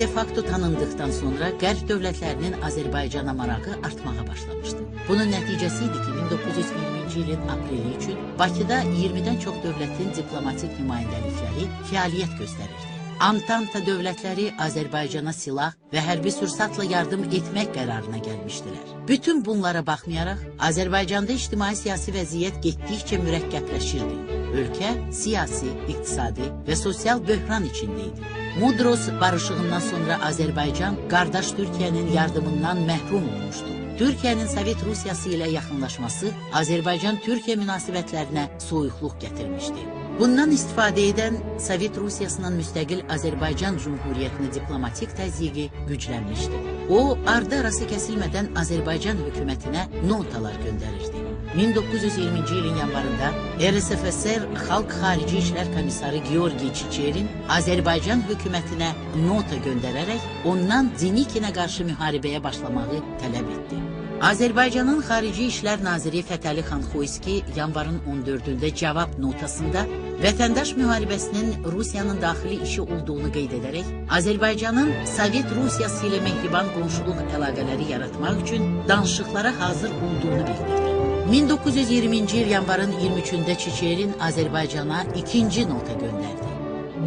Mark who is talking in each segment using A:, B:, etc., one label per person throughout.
A: De facto tanındıktan sonra Qərb dövlətlərinin Azərbaycana marağı artmağa başlamışdı. Bunun nəticəsi idi ki, 1920-ci ilin apreli üçün Bakıda 20-dən çox dövlətin diplomatik nümayəndəlikləri fəaliyyət göstərirdi. Antanta dövlətləri Azərbaycana silah və hərbi sursatla yardım etmək qərarına gəlmişdilər. Bütün bunlara baxmayaraq, Azərbaycanda ictimai-siyasi vəziyyət getdikcə mürəkkəbləşirdi. Ölkə siyasi, iqtisadi və sosial böhran içindeydi. Mudros barışığından sonra Azərbaycan, qardaş Türkiyənin yardımından məhrum olmuşdu. Türkiyənin Sovet Rusiyası ilə yaxınlaşması Azərbaycan-Türkiyə münasibətlərinə soyuqluq gətirmişdi. Bundan istifadə edən Sovet Rusiyasının müstəqil Azərbaycan Cumhuriyyətinin diplomatik təzyiqi güclənmişdi. O, ardı arası kəsilmədən Azərbaycan hökumətinə notalar göndərirdi. 1920-ci ilin yanvarında RSFSR Xalq Xarici İşlər Komissarı Georgi Çiçerin Azərbaycan hökumətinə nota göndərərək ondan Denikinə qarşı müharibəyə başlamağı tələb etdi. Azərbaycanın Xarici İşlər Naziri Fətəli Xanxoyski yanvarın 14-də cavab notasında vətəndaş müharibəsinin Rusiyanın daxili işi olduğunu qeyd edərək, Azərbaycanın Sovet Rusiyası ilə mehriban qonşuluq əlaqələri yaratmaq üçün danışıqlara hazır olduğunu bildirdi. 1920-ci il yanvarın 23-də Çiçerin Azərbaycana ikinci nota göndərdi.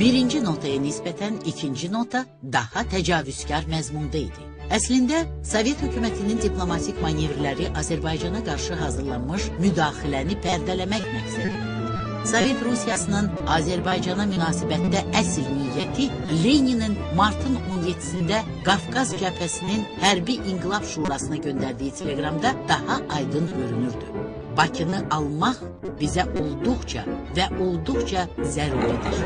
A: Birinci notaya nisbətən ikinci nota daha təcavüzkar məzmunda idi. Əslində, Sovet hökumətinin diplomatik manevrləri Azərbaycana qarşı hazırlanmış müdaxiləni pərdələmək məqsədidir. Sovet Rusiyasının Azərbaycana münasibətdə əsl niyyəti Leninin martın 17-sində Qafqaz cəbhəsinin Hərbi İnqilab Şurasına göndərdiyi teleqramda daha aydın görünürdü. Bakını almaq bizə olduqca və olduqca zəruridir.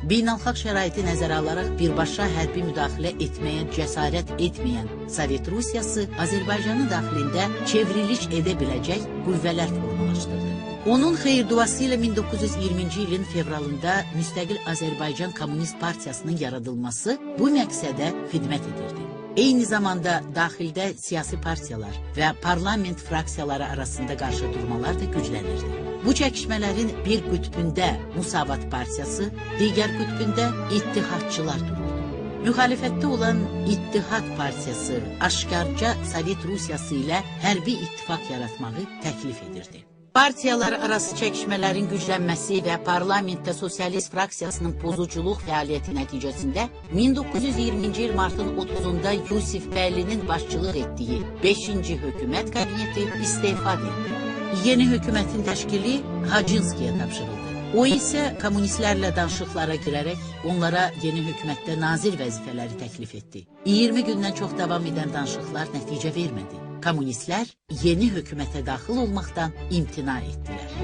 A: Beynəlxalq şəraiti nəzərə alaraq birbaşa hərbi müdaxilə etməyə cəsarət etməyən Sovet Rusiyası Azərbaycanın daxilində çevriliş edə biləcək qüvvələr formalaşdırdı. Onun xeyirduası ilə 1920-ci ilin fevralında müstəqil Azərbaycan Komünist Partiyasının yaradılması bu məqsədə xidmət edirdi. Eyni zamanda daxildə siyasi partiyalar və parlament fraksiyaları arasında qarşı durmalar da güclənirdi. Bu çəkişmələrin bir qütbündə Musavat Partiyası, digər qütbündə İttihadçılar dururdu. Müxalifətdə olan İttihad Partiyası aşkarca Sovet Rusiyası ilə hərbi ittifaq yaratmağı təklif edirdi. Partiyalar arası çəkişmələrin güclənməsi və parlamentdə sosialist fraksiyasının pozuculuq fəaliyyəti nəticəsində 1920-ci il martın 30-da Yusif Bəylinin başçılıq etdiyi 5-ci hökumət kabineti istefa etdi. Yeni hökumətin təşkili Hacınskiyə tapşırıldı. O isə kommunistlərlə danışıqlara girərək onlara yeni hökumətdə nazir vəzifələri təklif etdi. 20 gündən çox davam edən danışıqlar nəticə vermədi. Kommunistlər yeni hökumətə daxil olmaqdan imtina etdilər.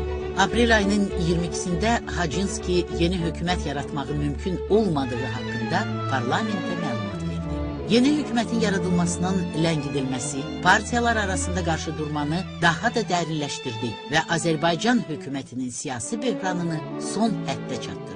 A: Aprel ayının 22-sində Hacınski yeni hökumət yaratmağı mümkün olmadığı haqqında parlamentə məlumat verdi. Yeni hökumətin yaradılmasının ləngidilməsi partiyalar arasında qarşı durmanı daha da dərinləşdirdi və Azərbaycan hökumətinin siyasi böhranını son həddə çatdırdı.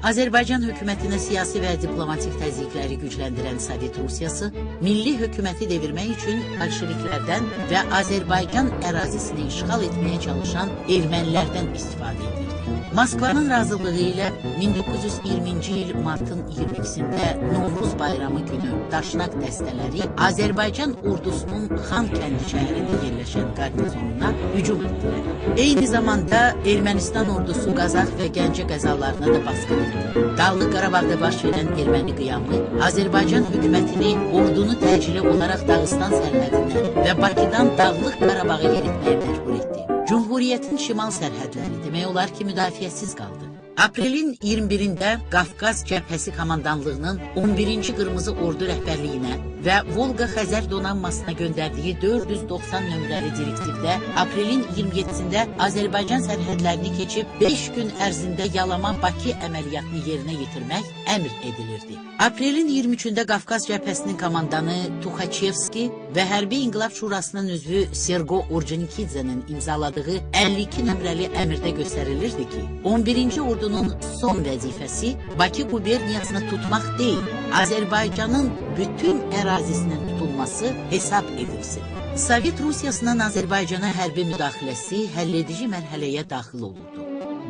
A: Azərbaycan hökumətinə siyasi və diplomatik təzyiqləri gücləndirən Sovet Rusiyası, milli hökuməti devirmək üçün bolşeviklərdən və Azərbaycan ərazisini işğal etməyə çalışan ermənilərdən istifadə edirdi. Moskvanın razılığı ilə 1920-ci il martın 22-sində Novruz bayramı günü daşnaq dəstələri Azərbaycan ordusunun Xankəndi şəhərində yerləşən qarnizonuna hücum etdilər. Eyni zamanda Ermənistan ordusu Qazax və Gəncə qəzalarına da basqın etdi. Dağlıq Qarabağda baş verən erməni qiyamı Azərbaycan hökumətini ordunu təcili olaraq Dağıstan sərhədindən və Bakıdan Dağlıq Qarabağa yeritməyə məcbur etdi. Cumhuriyyətin şimal sərhədləri demək olar ki, müdafiəsiz qaldı. Aprelin 21-də Qafqaz cəbhəsi komandanlığının 11-ci Qırmızı Ordu rəhbərliyinə və Volqa Xəzər donanmasına göndərdiyi 490 nömrəli direktivdə aprelin 27-sində Azərbaycan sərhədlərini keçib 5 gün ərzində Yalaman-Bakı əməliyyatını yerinə yetirmək əmr edilirdi. Aprelin 23-də Qafqaz cəbhəsinin komandanı Tuxaçevski və Hərbi İnqilab Şurasının üzvü Sergo Orcanikidzenin imzaladığı 52 nömrəli əmrdə göstərilirdi ki, 11-ci ordunun son vəzifəsi Bakı quberniyasını tutmaq deyil, Azərbaycanın bütün ərazisinin tutulması hesab edilsin. Sovet Rusiyasının Azərbaycana hərbi müdaxiləsi həlledici mərhələyə daxil olurdu.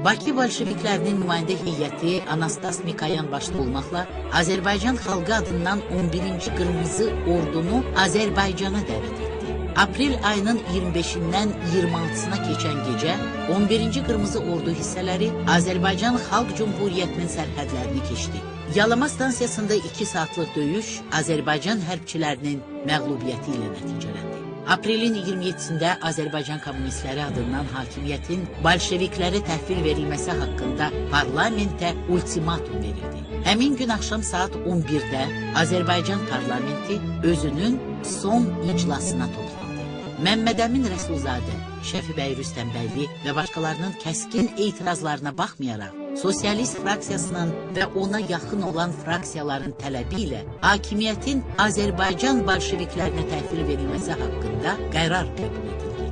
A: Bakı bolşeviklərinin nümayəndə heyəti Anastas Mikoyan başda olmaqla Azərbaycan xalqı adından 11-ci Qırmızı Ordunu Azərbaycana dəvət etdi. Aprel ayının 25-dən 26-sına keçən gecə 11-ci Qırmızı Ordu hissələri Azərbaycan Xalq Cumhuriyyətinin sərhədlərini keçdi. Yalama stansiyasında 2 saatlıq döyüş Azərbaycan hərbçilərinin məğlubiyyəti ilə nəticələndi. Aprelin 27-sində Azərbaycan Kommunistləri adından hakimiyyətin bolşeviklərə təhvil verilməsi haqqında parlamentə ultimatum verildi. Həmin gün axşam saat 11-də Azərbaycan parlamenti özünün son iclasına toplandı. Məmmədəmin Rəsulzadə, Şəfibəy Rüstəmbəyli və başqalarının kəskin etirazlarına baxmayaraq, sosialist fraksiyasının və ona yaxın olan fraksiyaların tələbi ilə hakimiyyətin Azərbaycan bolşeviklərinə təhvil verilməsi haqqında qərar qəbul edildi.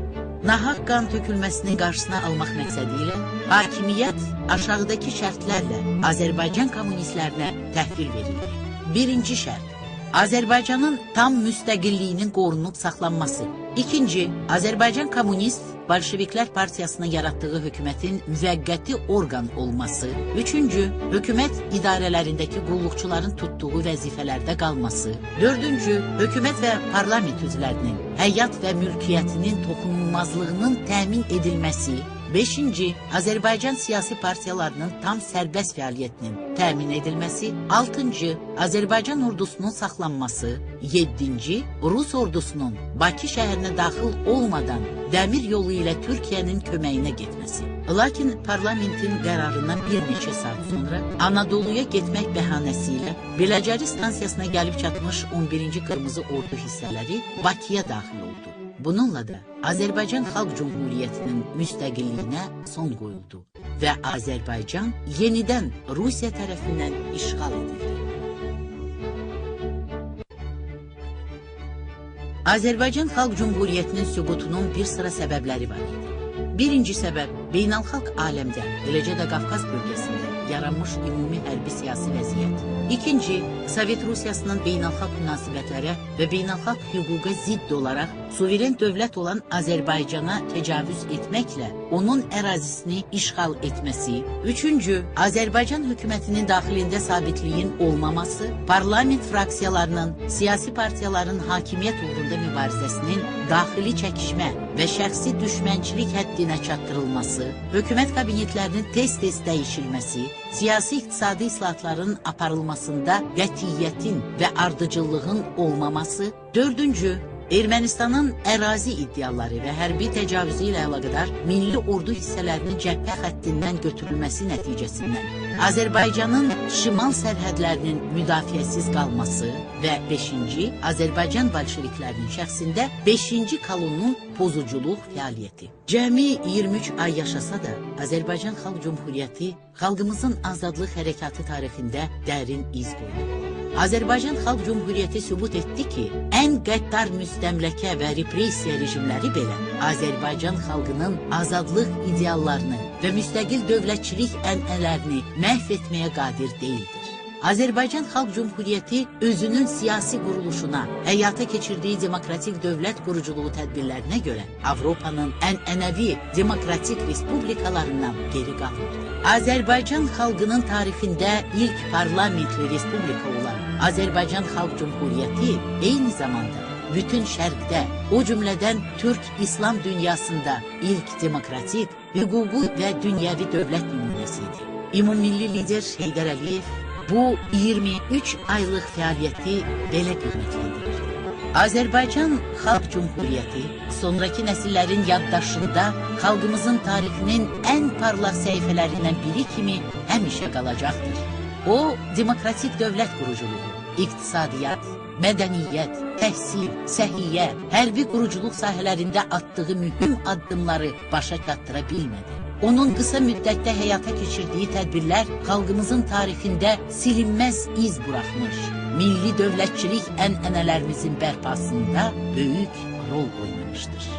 A: Nahaq qan tökülməsinin qarşısına almaq məqsədi ilə hakimiyyət aşağıdakı şərtlərlə Azərbaycan kommunistlərinə təhvil verildi. Birinci şərt, Azərbaycanın tam müstəqilliyinin qorunub saxlanması. İkinci, Azərbaycan Komünist Bolşeviklər Partiyasının yaratdığı hökumətin müvəqqəti orqan olması. Üçüncü, hökumət idarələrindəki qulluqçuların tutduğu vəzifələrdə qalması. Dördüncü, hökumət və parlament üzvlərinin həyat və mülkiyyətinin toxunulmazlığının təmin edilməsi. Beşinci, Azərbaycan siyasi partiyalarının tam sərbəst fəaliyyətinin təmin edilməsi. Altıncı, Azərbaycan ordusunun saxlanması. Yeddinci, Rus ordusunun Bakı şəhərinə daxil olmadan dəmir yolu ilə Türkiyənin köməyinə getməsi. Lakin parlamentin qərarından bir neçə saat sonra Anadoluya getmək bəhanəsi ilə Biləcəri stansiyasına gəlib çatmış 11-ci Qırmızı Ordu hissələri Bakıya daxil oldu. Bununla da Azərbaycan Xalq Cumhuriyyətinin müstəqilliyinə son qoyuldu və Azərbaycan yenidən Rusiya tərəfindən işğal edildi. Azərbaycan Xalq Cumhuriyyətinin süqutunun bir sıra səbəbləri var idi. Birinci səbəb, beynəlxalq aləmdə, eləcə də Qafqaz bölgəsində yaranmış ümumi hərbi siyasi vəziyyət. İkinci, Sovet Rusiyasının beynəlxalq münasibətlərə və beynəlxalq hüquqa zidd olaraq suveren dövlət olan Azərbaycana təcavüz etməklə onun ərazisini işğal etməsi. Üçüncü, Azərbaycan hökumətinin daxilində sabitliyin olmaması, parlament fraksiyalarının, siyasi partiyaların hakimiyyət uğrunda mübarizəsinin daxili çəkişmə və şəxsi düşmənçilik həddinə çatdırılması, hökumət kabinetlərinin tez-tez dəyişilməsi, siyasi-iqtisadi islahatların aparılmasında qətiyyətin və ardıcıllığın olmaması. Dördüncü, Ermənistanın ərazi iddiaları və hərbi təcavüzü ilə əlaqədar milli ordu hissələrinin cəbhə xəttindən götürülməsi nəticəsindən Azərbaycanın şimal sərhədlərinin müdafiəsiz qalması və beşinci, Azərbaycan bolşeviklərinin şəxsində 5-ci kolonun pozuculuq fəaliyyəti. Cəmi 23 ay yaşasa da Azərbaycan Xalq Cumhuriyyəti xalqımızın azadlıq hərəkatı tarixində dərin iz qoydu. Azərbaycan Xalq Cumhuriyyəti sübut etdi ki, ən qəddar müstəmləkə və repressiya rejimləri belə Azərbaycan xalqının azadlıq ideallarını və müstəqil dövlətçilik ənənələrini məhv etməyə qadir deyildir. Azərbaycan Xalq Cumhuriyyəti özünün siyasi quruluşuna, həyata keçirdiyi demokratik dövlət quruculuğu tədbirlərinə görə Avropanın ənənəvi demokratik respublikalarından geri qalmırdı. Azərbaycan xalqının tarixində ilk parlamentli respublika olan Azərbaycan Xalq Cumhuriyyəti eyni zamanda bütün şərqdə, o cümlədən Türk-İslam dünyasında ilk demokratik, hüquqi və dünyəvi dövlət nümunəsi idi. Ümummilli lider Heydər Əliyev bu 23 aylıq fəaliyyəti belə qiymətləndirir. Azərbaycan Xalq Cumhuriyyəti sonraki nəsillərin yaddaşında xalqımızın tarixinin ən parlaq səhifələrindən biri kimi həmişə qalacaqdır. O, demokratik dövlət quruculuğu, iqtisadiyyat, mədəniyyət, təhsil, səhiyyə, hərbi quruculuq sahələrində atdığı mühüm addımları başa çatdıra bilmədi. Onun qısa müddətdə həyata keçirdiyi tədbirlər xalqımızın tarixində silinməz iz buraxmış, milli dövlətçilik ənənələrimizin bərpasında böyük rol oynamışdır.